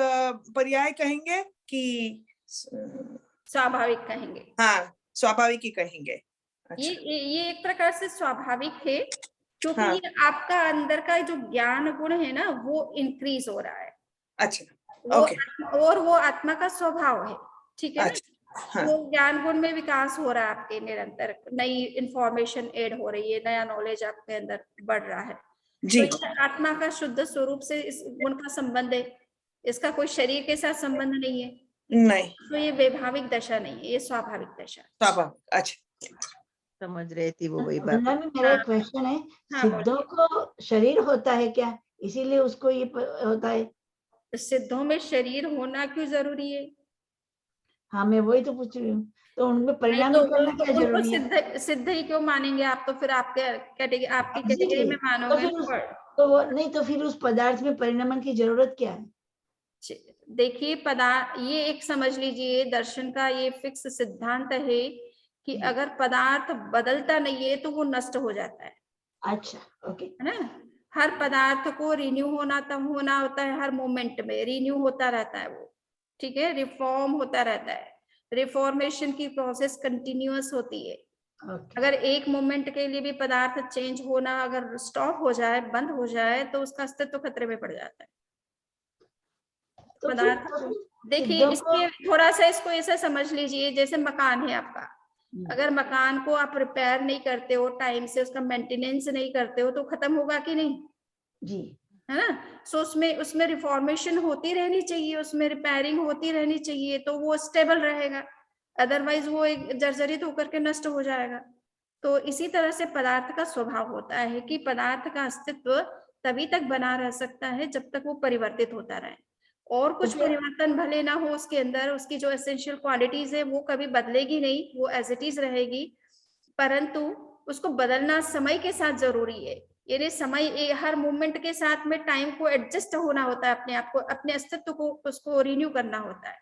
पर्याय कहेंगे कि स्वाभाविक कहेंगे? हाँ, स्वाभाविक ही कहेंगे। अच्छा। ये एक प्रकार से स्वाभाविक है, क्योंकि ये आपका अंदर का जो ज्ञान गुण है ना, वो इंक्रीज हो रहा है। अच्छा, ओके। और वो आत्मा का स्वभाव है, ठीक है ना। हाँ। वो ज्ञान गुण में विकास हो रहा है आपके निरंतर, नई इंफॉर्मेशन ऐड हो रही है, नया नॉलेज आपके अंदर बढ़ रहा है जी। तो आत्मा का शुद्ध स्वरूप से इस गुण का संबंध है, इसका कोई शरीर के साथ संबंध नहीं है। नहीं, तो ये वैभाविक दशा नहीं है, ये स्वाभाविक दशा। स्वाभाविक, अच्छा, समझ रहे थी वो वही बात। मेरा एक क्वेश्चन है, सिद्धों को शरीर होता है क्या, इसीलिए उसको ये होता है? सिद्धों में शरीर होना क्यों जरूरी है? हाँ, मैं वही तो पूछ रही हूँ, तो उनमें परिणाम करना क्या जरूरी है? सिद्ध ही क्यों मानेंगे आप? तो फिर आपकी कैटेगरी में मानोगे तो वो नहीं, तो फिर उस पदार्थ में परिणाम की जरूरत क्या है? देखिए, पदार्थ, ये एक समझ लीजिए दर्शन का ये फिक्स सिद्धांत है कि अगर पदार्थ बदलता नहीं है तो वो नष्ट हो जाता है। अच्छा, ओके, है ना। हर पदार्थ को रिन्यू होना होता है, हर मोमेंट में रिन्यू होता रहता है वो, ठीक है, रिफॉर्म होता रहता है, रिफॉर्मेशन की प्रोसेस कंटिन्यूअस होती है। अगर एक मोमेंट के लिए भी पदार्थ चेंज होना अगर स्टॉप हो जाए, बंद हो जाए, तो उसका अस्तित्व खतरे में पड़ जाता है। पदार्थ, देखिए इसके थोड़ा सा इसको ऐसा समझ लीजिए, जैसे मकान है आपका, अगर मकान को आप रिपेयर नहीं करते हो टाइम से, उसका मेंटेनेंस नहीं करते हो, तो खत्म होगा कि नहीं जी, है ना। सो उसमें रिफॉर्मेशन होती रहनी चाहिए, उसमें रिपेयरिंग होती रहनी चाहिए, तो वो स्टेबल रहेगा, अदरवाइज वो एक जर्जरित होकर के नष्ट हो जाएगा। तो इसी तरह से पदार्थ का स्वभाव होता है कि पदार्थ का अस्तित्व तभी तक बना रह सकता है जब तक वो परिवर्तित होता रहे। और कुछ तो परिवर्तन भले ना हो उसके अंदर, उसकी जो एसेंशियल क्वालिटीज है वो कभी बदलेगी नहीं, वो एज इट इज रहेगी, परंतु उसको बदलना समय के साथ जरूरी है। यानी समय हर मूवमेंट के साथ में टाइम को एडजस्ट होना होता है, अपने आप को, अपने अस्तित्व को उसको रिन्यू करना होता है।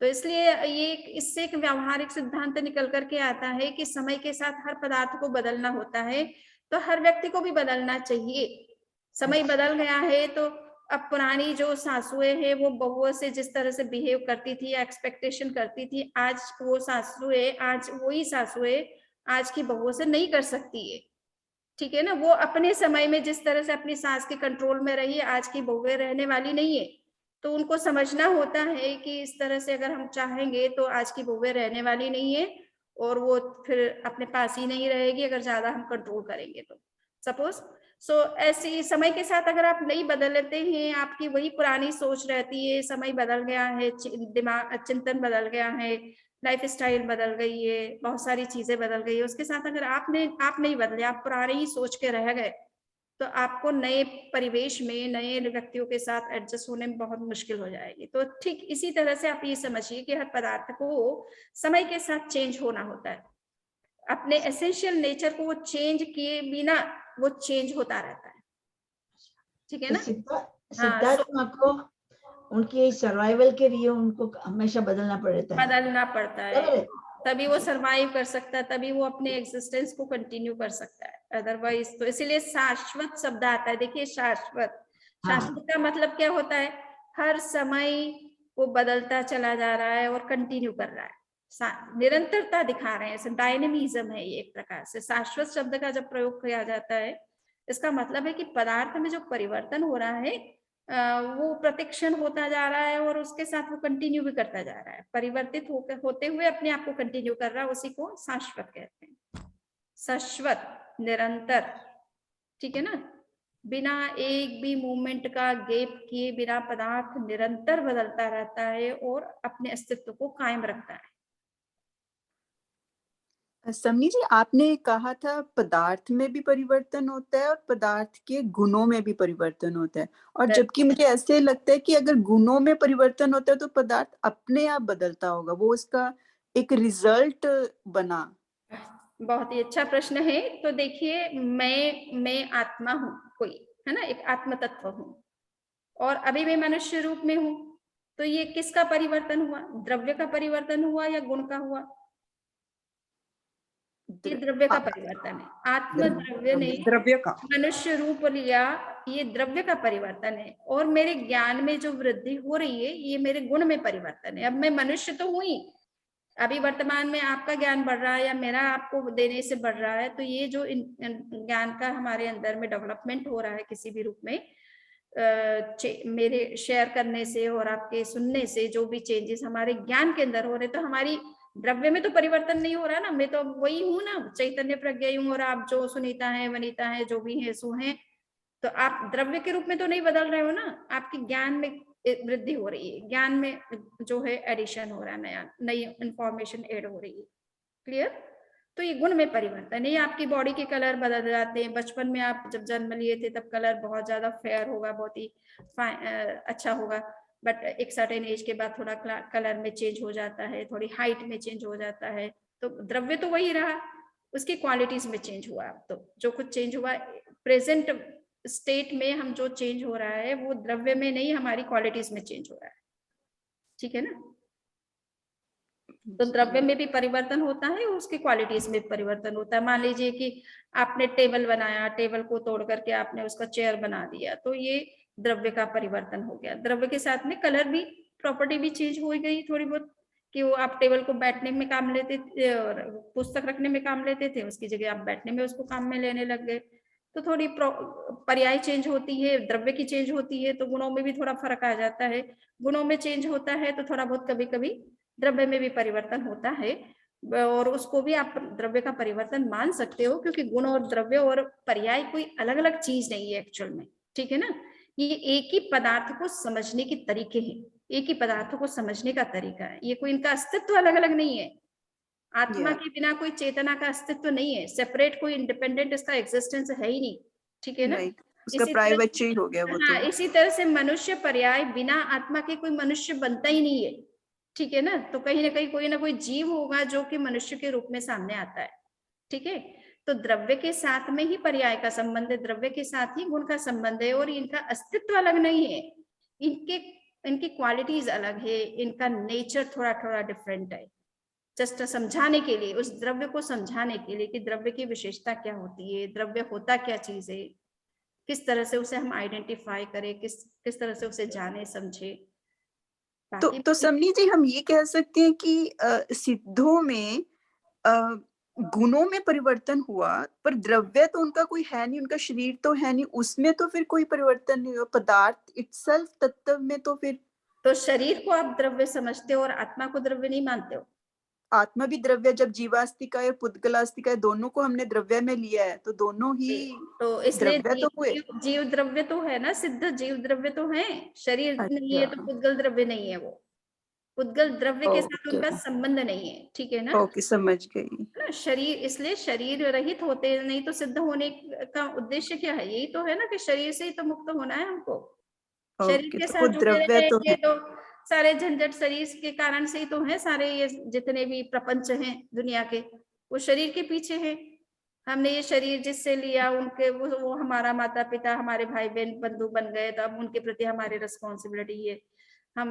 तो इसलिए ये इससे एक व्यावहारिक सिद्धांत निकल करके आता है कि समय के साथ हर पदार्थ को बदलना होता है, तो हर व्यक्ति को भी बदलना चाहिए। समय बदल गया है तो अब पुरानी जो सासुएं हैं वो बहुओं से जिस तरह से बिहेव करती थी या एक्सपेक्टेशन करती थी, आज वो सासुएं, आज वही सासुएं आज की बहुओं से नहीं कर सकती है। ठीक है ना, वो अपने समय में जिस तरह से अपनी सास के कंट्रोल में रही, आज की बहुएं रहने वाली नहीं है। तो उनको समझना होता है कि इस तरह से अगर हम चाहेंगे तो आज की बहुएं रहने वाली नहीं है, और वो फिर अपने पास ही नहीं रहेगी अगर ज्यादा हम कंट्रोल करेंगे तो। सपोज ऐसी समय के साथ अगर आप नहीं बदलते हैं, आपकी वही पुरानी सोच रहती है, समय बदल गया है, दिमाग चिंतन बदल गया है, लाइफ स्टाइल बदल गई है, बहुत सारी चीजें बदल गई है, उसके साथ अगर आप नहीं बदले, आप पुराने ही सोच के रह गए, तो आपको नए परिवेश में नए व्यक्तियों के साथ एडजस्ट होने में बहुत मुश्किल हो जाएगी। तो ठीक इसी तरह से आप ये समझिए कि हर पदार्थ को समय के साथ चेंज होना होता है, अपने एसेंशियल नेचर को वो चेंज किए बिना वो चेंज होता रहता है। ठीक है ना? सिद्धार्थ माँ को उनके सर्वाइवल के लिए उनको हमेशा बदलना पड़ता है, बदलना पड़ता है, तभी वो सरवाइव कर सकता है, तभी वो अपने एग्जिस्टेंस को कंटिन्यू कर सकता है। अदरवाइज तो इसीलिए शाश्वत शब्द आता है। देखिए शाश्वत, शाश्वत का मतलब क्या होता है? हर समय वो बदलता चला जा रहा है और कंटिन्यू कर रहा है, निरंतरता दिखा रहे हैं, डायनेमिज्म है ये एक प्रकार से। शाश्वत शब्द का जब प्रयोग किया जाता है, इसका मतलब है कि पदार्थ में जो परिवर्तन हो रहा है वो प्रतिक्षण होता जा रहा है और उसके साथ वो कंटिन्यू भी करता जा रहा है, परिवर्तित होते हुए अपने आप को कंटिन्यू कर रहा है, उसी को शाश्वत कहते हैं। शाश्वत, निरंतर। ठीक है ना? बिना एक भी मूवमेंट का गैप किए बिना पदार्थ निरंतर बदलता रहता है और अपने अस्तित्व को कायम रखता है। समनी जी, आपने कहा था पदार्थ में भी परिवर्तन होता है और पदार्थ के गुणों में भी परिवर्तन होता है, और जबकि मुझे ऐसे लगता है कि अगर गुणों में परिवर्तन होता है तो पदार्थ अपने आप बदलता होगा, वो उसका एक रिजल्ट बना। बहुत ही अच्छा प्रश्न है। तो देखिए, मैं आत्मा हूँ कोई, है ना, एक आत्म तत्व हूँ, और अभी मैं मनुष्य रूप में हूँ। तो ये किसका परिवर्तन हुआ? द्रव्य का परिवर्तन हुआ या गुण का हुआ? ये द्रव्य का परिवर्तन है। आत्म द्रव्य ने द्रव्य का मनुष्य रूप लिया, ये द्रव्य का परिवर्तन है। और मेरे ज्ञान में जो वृद्धि हो रही है, ये मेरे गुण में परिवर्तन है। अब मैं मनुष्य तो हुई, अभी वर्तमान में आपका ज्ञान बढ़ रहा है या मेरा आपको देने से बढ़ रहा है, तो ये जो ज्ञान का हमारे अंदर में डेवलपमेंट हो रहा है किसी भी रूप में, मेरे शेयर करने से और आपके सुनने से जो भी चेंजेस हमारे ज्ञान के अंदर हो रहे, तो हमारी द्रव्य में तो परिवर्तन नहीं हो रहा ना, मैं तो वही हूँ ना, चैतन्य प्रज्ञा हूँ, और आप जो सुनीता है, वनीता है, जो भी है सो है, तो आप द्रव्य के रूप में तो नहीं बदल रहे हो ना, आपके ज्ञान में वृद्धि हो रही है, ज्ञान में जो है एडिशन हो रहा है, नई इंफॉर्मेशन ऐड हो रही है। क्लियर? तो ये गुण में परिवर्तन है। आपकी बॉडी के कलर बदल जाते हैं। बचपन में आप जब जन्म लिए थे तब कलर बहुत ज्यादा फेयर होगा, बहुत ही अच्छा होगा, बट एक सर्टेन एज के बाद थोड़ा कलर में चेंज हो जाता है, थोड़ी हाइट में चेंज हो जाता है। तो द्रव्य तो वही रहा, उसकी क्वालिटीज में चेंज हुआ। तो जो कुछ चेंज हुआ प्रेजेंट स्टेट में, हम जो चेंज हो रहा है वो द्रव्य में नहीं, हमारी क्वालिटीज में चेंज हो रहा है। ठीक है ना? तो द्रव्य में भी परिवर्तन होता है, उसकी क्वालिटीज में परिवर्तन होता है। मान लीजिए कि आपने टेबल बनाया, टेबल को तोड़ करके आपने उसका चेयर बना दिया, तो ये द्रव्य का परिवर्तन हो गया। द्रव्य के साथ में कलर भी, प्रॉपर्टी भी चेंज हो गई थोड़ी बहुत, कि वो आप टेबल को बैठने में काम लेते थे और पुस्तक रखने में काम लेते थे, उसकी जगह आप बैठने में उसको काम में लेने लग गए। तो थोड़ी पर्याय चेंज होती है, द्रव्य की चेंज होती है, तो गुणों में भी थोड़ा फर्क आ जाता है। गुणों में चेंज होता है तो थोड़ा बहुत कभी कभी द्रव्य में भी परिवर्तन होता है, और उसको भी आप द्रव्य का परिवर्तन मान सकते हो, क्योंकि गुण और द्रव्य और पर्याय कोई अलग अलग चीज नहीं है एक्चुअल में। ठीक है ना? ये एक ही पदार्थ को समझने के तरीके हैं, एक ही पदार्थ को समझने का तरीका है। ये कोई इनका अस्तित्व अलग अलग नहीं है। आत्मा के बिना कोई चेतना का अस्तित्व नहीं है, सेपरेट कोई इंडिपेंडेंट इसका एग्जिस्टेंस है ही नहीं। ठीक है ना? उसका इसी प्राइवेट तरह चीज हो गया वो हाँ, तो। इसी तरह से मनुष्य पर्याय बिना आत्मा के कोई मनुष्य बनता ही नहीं है, ठीक है ना। तो कहीं ना कोई जीव होगा जो कि मनुष्य के रूप में सामने आता है, ठीक है। तो द्रव्य के साथ में ही पर्याय का संबंध है, द्रव्य के साथ ही गुण का संबंध है, और इनका अस्तित्व अलग नहीं है, इनकी क्वालिटीज अलग है, इनका नेचर थोड़ा थोड़ा डिफरेंट है। जस्ट समझाने के लिए, उस द्रव्य को समझाने के लिए कि द्रव्य की विशेषता क्या होती है, द्रव्य होता क्या चीज है, किस तरह से उसे हम आइडेंटिफाई करें, किस तरह से उसे जाने समझे। तो समनी जी, हम ये कह सकते हैं कि सिद्धों में गुणों में परिवर्तन हुआ, पर द्रव्य तो उनका कोई है नहीं, उनका शरीर तो है नहीं, उसमें तो फिर कोई परिवर्तन नहीं हुआ। पदार्थ इटसेल्फ, तत्व में तो फिर तो शरीर को आप द्रव्य समझते हो और आत्मा को द्रव्य नहीं मानते हो। आत्मा भी द्रव्य, जब जीवास्तिका और पुद्गलास्तिका दोनों को हमने द्रव्य में लिया है, तो दोनों ही तो इसलिए द्रव्य तो हुए। जीव द्रव्य तो है ना, सिद्ध जीव द्रव्य तो है, शरीर नहीं है तो अच्छा, पुद्गल द्रव्य नहीं है। वो पुद्गल द्रव्य के साथ ओके उनका संबंध नहीं है, ठीक है ना। ओके, समझ गई। ना शरीर, इसलिए शरीर रहित होते हैं, नहीं तो सिद्ध होने का उद्देश्य क्या है, यही तो है ना कि शरीर से ही तो मुक्त होना है हमको। शरीर ओके, के तो साथ वो जुड़े द्रव्य तो रहेंगे है। तो सारे झंझट शरीर के कारण से ही तो है, सारे ये जितने भी प्रपंच हैं दुनिया के, वो शरीर के पीछे है। हमने ये शरीर जिससे लिया, उनके वो हमारा माता पिता, हमारे भाई बहन बंधु बन गए, तो अब उनके प्रति हमारी रिस्पॉन्सिबिलिटी है। हम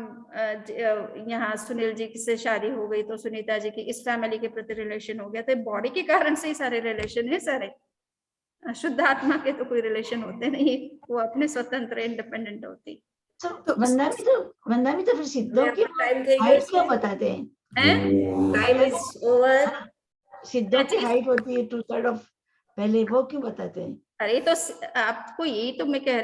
यहाँ सुनील जी से शादी हो गई तो सुनीता जी की इस फैमिली के प्रति रिलेशन हो गया, तो बॉडी के कारण से ही सारे रिलेशन है सारे। शुद्ध आत्मा के तो कोई रिलेशन होते नहीं, वो अपने स्वतंत्र इंडिपेंडेंट होती। तो वंदा भी तो फिर सिद्धों की टाइम देंगे हाइट क्यों बताते हैं? Time is over. सिद्धों की हाइट होती है 2/3 ऑफ, पहले वो क्यों बताते हैं? अरे तो आपको यही तो मैं कह रही